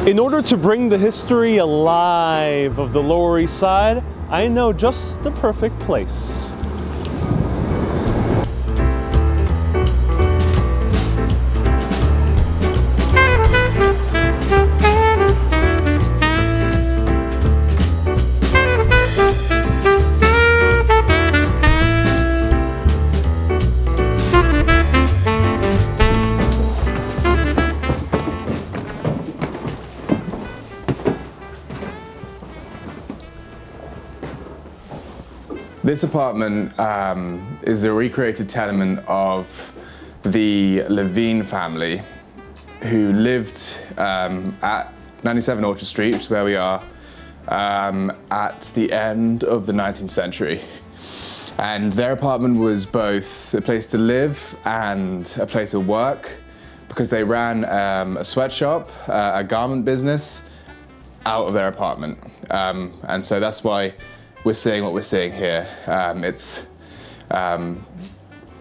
In order to bring the history alive of the Lower East Side, I know just the perfect place. This apartment is a recreated tenement of the Levine family who lived at 97 Orchard Street, which is where we are, at the end of the 19th century. And their apartment was both a place to live and a place of work because they ran a sweatshop, a garment business, out of their apartment. And so that's why we're seeing what we're seeing here. It's an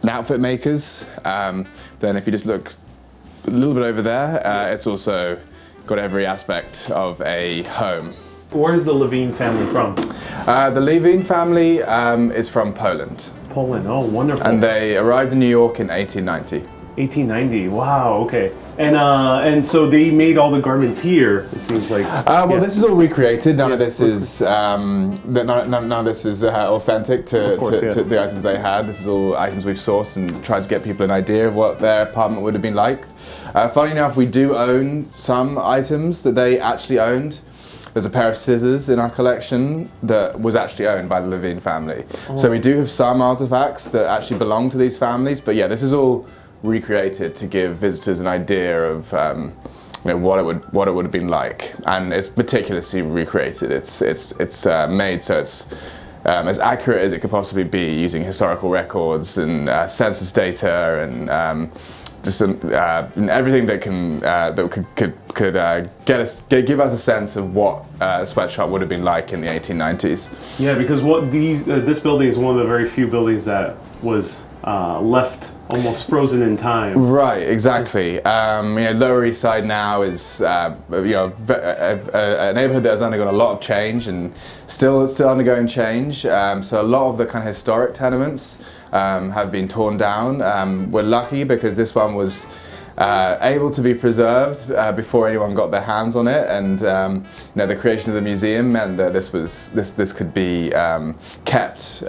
outfit makers. Then if you just look a little bit over there, it's also got every aspect of a home. Where is the Levine family from? The Levine family is from Poland. Poland, oh wonderful. And they arrived in New York in 1890. 1890, wow, okay. And so they made all the garments here, it seems like. Well, this is all recreated. None of this is none of this is authentic to the items they had. This is all items we've sourced and tried to get people an idea of what their apartment would have been like. Funny enough, we do own some items that they actually owned. There's a pair of scissors in our collection that was actually owned by the Levine family. Oh. So we do have some artifacts that actually belong to these families, but yeah, this is all recreated to give visitors an idea of what it would have been like, and it's meticulously recreated. It's made so it's as accurate as it could possibly be, using historical records and census data and just and everything that can could give us a sense of what a sweatshop would have been like in the 1890s. Yeah, because this building is one of the very few buildings that was left almost frozen in time. Right, exactly. Lower East Side now is a neighborhood that has undergone a lot of change and still undergoing change. So a lot of the kind of historic tenements have been torn down. We're lucky because this one was able to be preserved before anyone got their hands on it, and the creation of the museum meant that this could be kept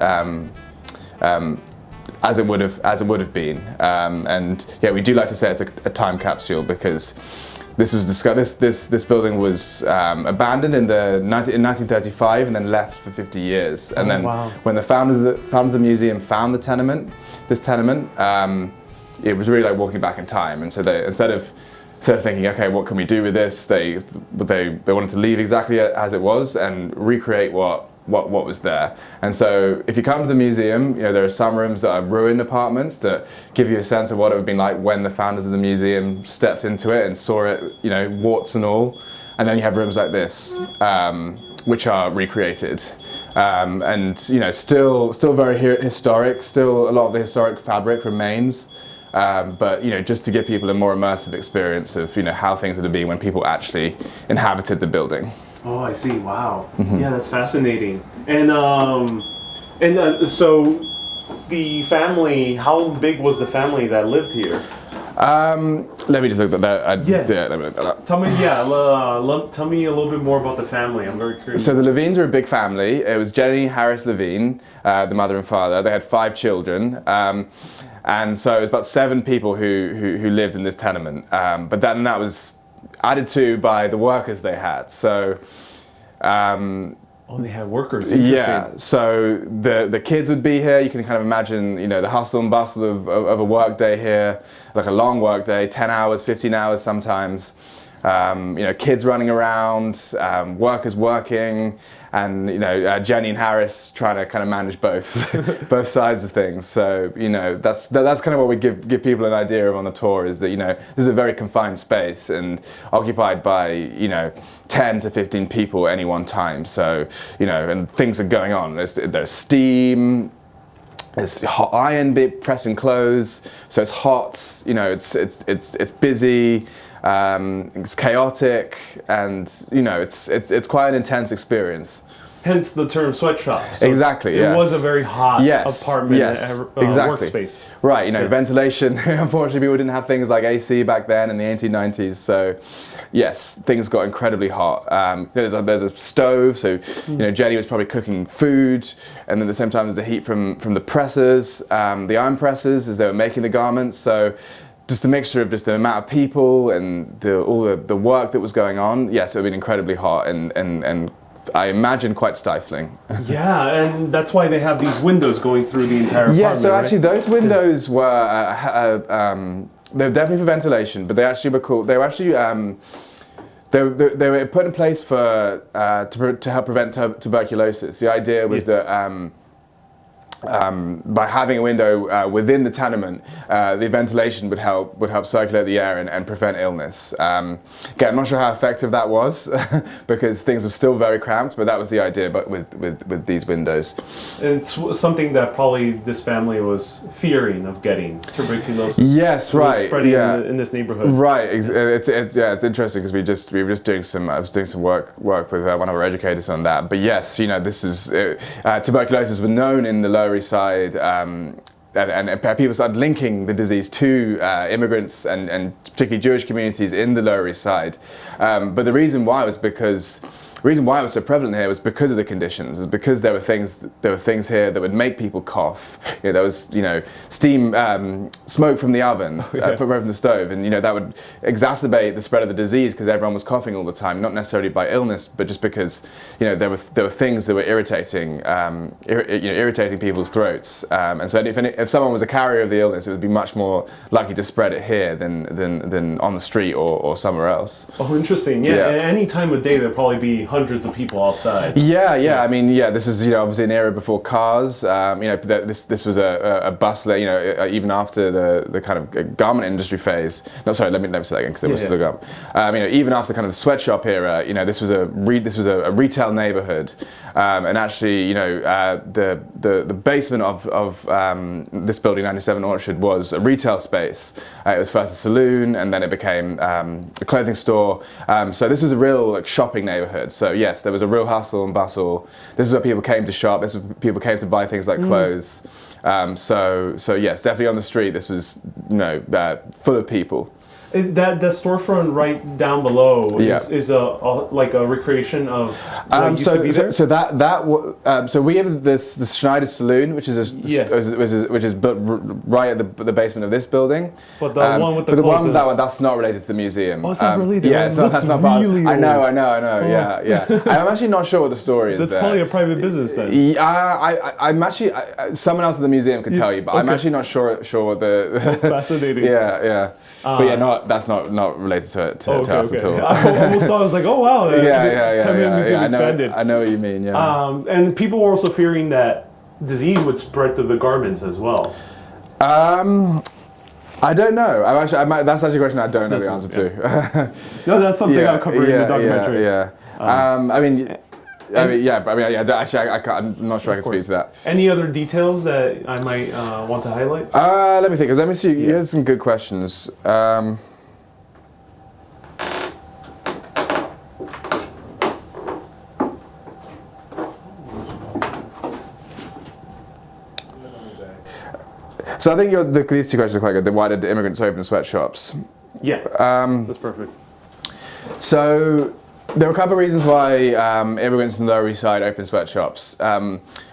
as it would have been, and yeah, we do like to say it's a time capsule because this building was abandoned in 1935 and then left for 50 years, and then when the founders of the museum found this tenement, it was really like walking back in time, and so they instead of thinking, okay, what can we do with this, they wanted to leave exactly as it was and recreate what was there. And so if you come to the museum, there are some rooms that are ruined apartments that give you a sense of what it would have been like when the founders of the museum stepped into it and saw it, warts and all. And then you have rooms like this, which are recreated. And still very historic, still a lot of the historic fabric remains. But just to give people a more immersive experience of how things would have been when people actually inhabited the building. Oh, I see. Wow. Mm-hmm. Yeah, that's fascinating. And so the family, how big was the family that lived here? Let me just look at that. Let me look that up. Tell me a little bit more about the family. I'm very curious. So the Levines are a big family. It was Jenny, Harris Levine, the mother and father. They had 5 children. And so it was about 7 people who lived in this tenement. But then that was added to by the workers they had. So they had workers. Yeah, so the kids would be here. You can kind of imagine, the hustle and bustle of a work day here, like a long work day, 10 hours, 15 hours sometimes. Kids running around, workers working, and Jenny and Harris trying to kind of manage both sides of things. So that's kind of what we give people an idea of on the tour, is that this is a very confined space and occupied by 10 to 15 people at any one time. So and things are going on. There's steam. There's hot iron pressing clothes, so it's hot. It's busy. It's chaotic, and you know, it's quite an intense experience. Hence the term sweatshop. So exactly. It was a very hot apartment exactly. workspace. Right. You know, ventilation. Unfortunately, people didn't have things like AC back then in the 1890s. So, yes, things got incredibly hot. There's a stove. So, you know, Jenny was probably cooking food, and then at the same time, there's the heat from the presses, the iron presses, as they were making the garments. So, just a mixture of just the amount of people and all the work that was going on. Yes, it would have been incredibly hot and I imagine quite stifling. Yeah, and that's why they have these windows going through the entire apartment. Yeah, so actually right? those windows were they were definitely for ventilation, but they actually were cool. They were actually they were put in place for to help prevent tuberculosis. The idea was that by having a window within the tenement, the ventilation would help circulate the air and prevent illness. Again, I'm not sure how effective that was because things were still very cramped, but that was the idea. But with these windows, and it's something that probably this family was fearing of getting tuberculosis. Yes, right. Spreading in this neighborhood. Right. It's interesting because we were just doing some work with one of our educators on that. But yes, you know, this is tuberculosis was known in the Lower East Side, and people started linking the disease to immigrants and particularly Jewish communities in the Lower East Side. But the reason why it was so prevalent here was because of the conditions. It was because there were things here that would make people cough. You know, there was steam, smoke from the ovens, from the stove, and that would exacerbate the spread of the disease because everyone was coughing all the time, not necessarily by illness, but just because there were things that were irritating people's throats. And so if someone was a carrier of the illness, it would be much more likely to spread it here than on the street or somewhere else. Oh, interesting. Yeah. At any time of day, there'd probably be hundreds of people outside. Yeah. I mean, this is obviously an era before cars. This was a bustler. Even after the kind of garment industry phase. No, sorry. Let me say that again because it was still garment. Even after kind of the sweatshop era, this was a retail neighborhood, and actually, the basement of this building, 97 Orchard, was a retail space. It was first a saloon, and then it became a clothing store. So this was a real shopping neighborhood. So yes, there was a real hustle and bustle. This is where people came to shop. This is where people came to buy things like clothes. So yes, definitely on the street. This was full of people. That storefront right down below is a recreation of what used to be there? So we have this Schneider Saloon, which is built right at the basement of this building. But the one with the one that's not related to the museum. Oh, it's not related. Yeah, that's not part. Really I know. Oh. Yeah. I'm actually not sure what the story is. That's probably a private business then. I'm actually someone else at the museum could tell you, but I'm actually not sure what the. Fascinating. Yeah. But that's not related to us at all. I almost thought, I was like, oh wow, Tenement Museum expanded. I know what you mean, yeah. And people were also fearing that disease would spread to the garments as well. I don't know. That's actually a question I don't know the answer to. No, that's something I'll cover in the documentary. I'm not sure I can speak to that. Any other details that I might want to highlight? Let me think. Let me see. Here's some good questions. So I think these two questions are quite good. Why did immigrants open sweatshops? Yeah, that's perfect. So there were a couple of reasons why immigrants in the Lower East Side opened sweatshops.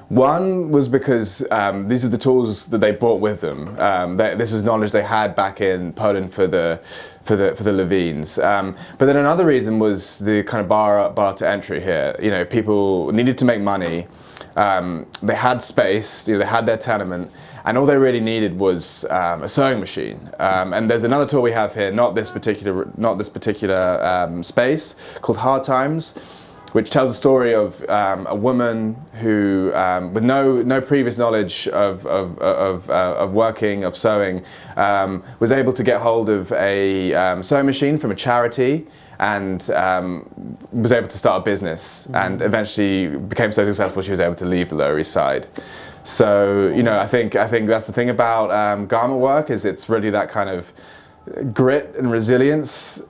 One was because these are the tools that they brought with them. This was knowledge they had back in Poland for the Levines. But then another reason was the kind of bar to entry here. People needed to make money. They had space. They had their tenement. And all they really needed was a sewing machine. And there's another tool we have here, not this particular space, called Hard Times, which tells the story of a woman who, with no previous knowledge of working, of sewing, was able to get hold of a sewing machine from a charity and was able to start a business, and eventually became so successful she was able to leave the Lower East Side. So I think that's the thing about garment work, is it's really that kind of grit and resilience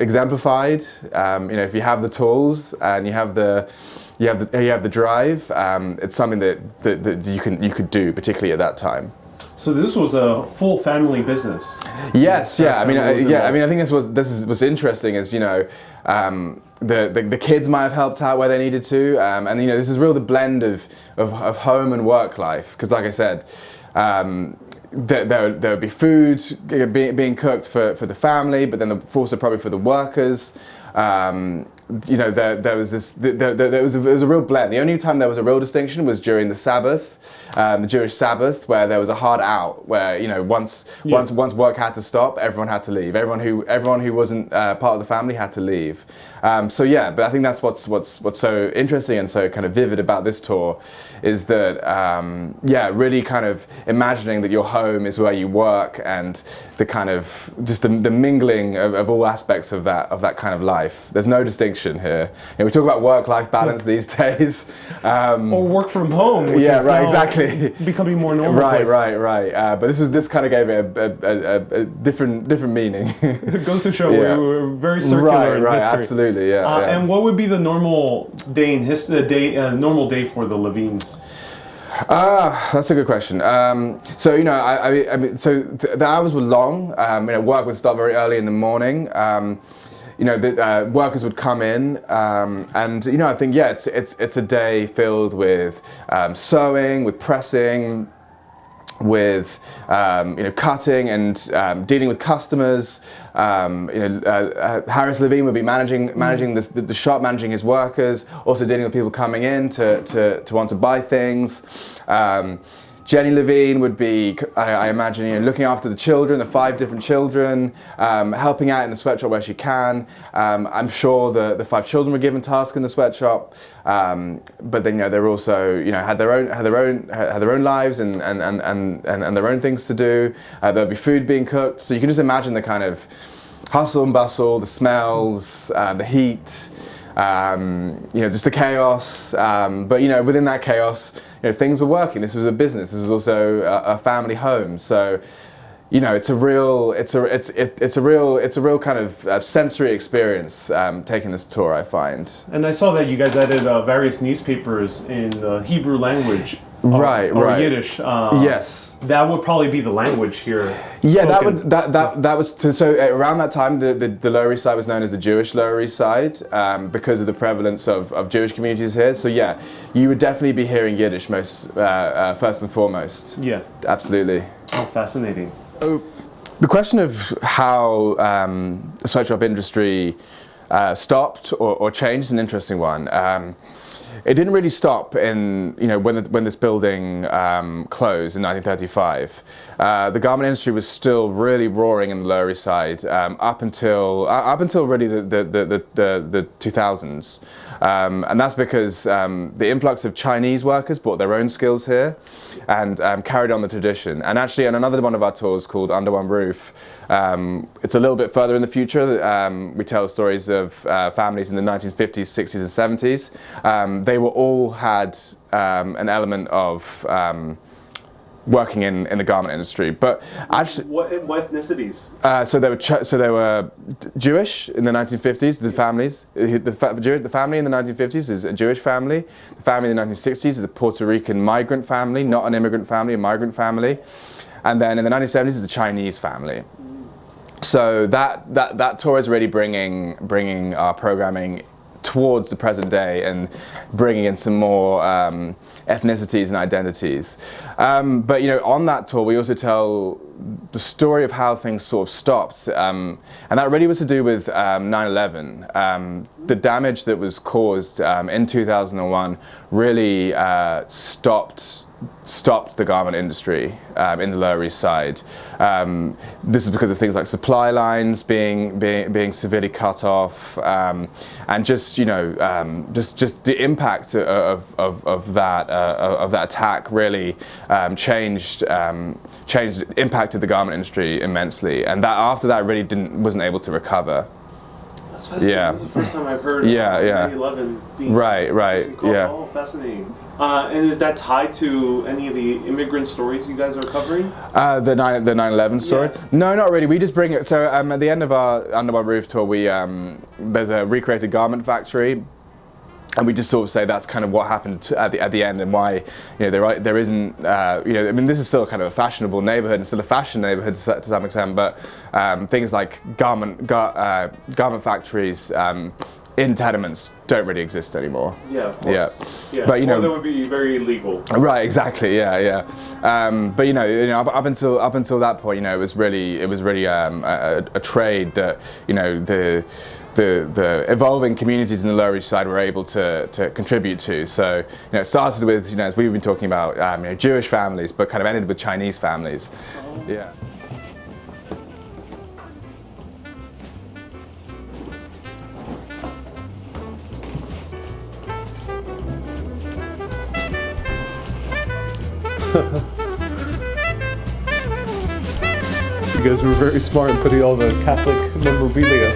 exemplified. If you have the tools and you have the drive, it's something that you could do, particularly at that time. So this was a full family business. Yes, yeah. I think this was interesting. Is the kids might have helped out where they needed to, and this is really the blend of home and work life. Because, like I said, there would be food being cooked for the family, but then also probably for the workers. There was a real blend. The only time there was a real distinction was during the Sabbath, the Jewish Sabbath, where there was a hard out, where once work had to stop, everyone had to leave. Everyone who wasn't part of the family had to leave. But I think that's what's so interesting and so kind of vivid about this tour, is that really kind of imagining that your home is where you work, and the kind of just the mingling of all aspects of that kind of life. There's no distinction here. We talk about work-life balance these days, or work from home. Which is exactly. Becoming more normal. Right. But this kind of gave it a different meaning. It goes to show we're very circular in history. Absolutely, yeah. And what would be the normal day in normal day for the Levines? That's a good question. So the hours were long. Work would start very early in the morning. The workers would come in, and I think it's a day filled with sewing, with pressing, with cutting and dealing with customers. Harris Levine would be managing the shop, managing his workers, also dealing with people coming in to want to buy things. Jenny Levine would be, I imagine, looking after the children, the 5 different children, helping out in the sweatshop where she can. I'm sure the 5 children were given tasks in the sweatshop, but then they're also had their own lives and their own things to do. There'll be food being cooked, so you can just imagine the kind of hustle and bustle, the smells, the heat. Just the chaos, but within that chaos, things were working. This was a business. This was also a family home. So, it's a real kind of sensory experience taking this tour, I find. And I saw that you guys added various newspapers in the Hebrew language. Right. Yiddish. Yes. That would probably be the language here. Yeah, that was so around that time the Lower East Side was known as the Jewish Lower East Side because of the prevalence of Jewish communities here. So yeah, you would definitely be hearing Yiddish first and foremost. Yeah. Absolutely. Oh, fascinating. The question of how the sweatshop industry stopped or changed is an interesting one. It didn't really stop in when this building closed in 1935. The garment industry was still really roaring in the Lower East Side up until really the 2000s, and that's because the influx of Chinese workers brought their own skills here and carried on the tradition. And actually, on another one of our tours called Under One Roof, it's a little bit further in the future. We tell stories of families in the 1950s, 60s, and 70s. They were all had an element of working in the garment industry, but actually, what ethnicities? So they were Jewish in the 1950s. The families, the family in the 1950s is a Jewish family. The family in the 1960s is a Puerto Rican migrant family, not an immigrant family, a migrant family, and then in the 1970s is a Chinese family. So that tour is really bringing our programming towards the present day and bringing in some more ethnicities and identities. But on that tour, we also tell the story of how things sort of stopped, and that really was to do with 9/11. The damage that was caused in 2001 really stopped the garment industry in the Lower East Side. This is because of things like supply lines being severely cut off, and just the impact of that attack really impacted the garment industry immensely, and that after that really wasn't able to recover. That's fascinating. Yeah. This is the first time I've heard Yeah, yeah. 9/11 being Right, yeah. Oh, fascinating. And is that tied to any of the immigrant stories you guys are covering? The 9/11 story? Yeah. No, not really. We just bring it. So at the end of our Under One Roof tour, we there's a recreated garment factory. And we just sort of say that's kind of what happened at the end, and why there isn't I mean, this is still kind of a fashionable neighborhood and still a fashion neighborhood to some extent, but things like garment factories in tenements don't really exist anymore. Yeah, of course. Yeah. But or that would be very illegal. Right, exactly. Yeah. But up until that point, it was really a trade that the evolving communities in the Lower East Side were able to contribute to. So it started with as we've been talking about Jewish families, but kind of ended with Chinese families. Yeah. You guys were very smart in putting all the Catholic memorabilia.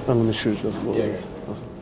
I'm gonna shoot just a little bit. Awesome.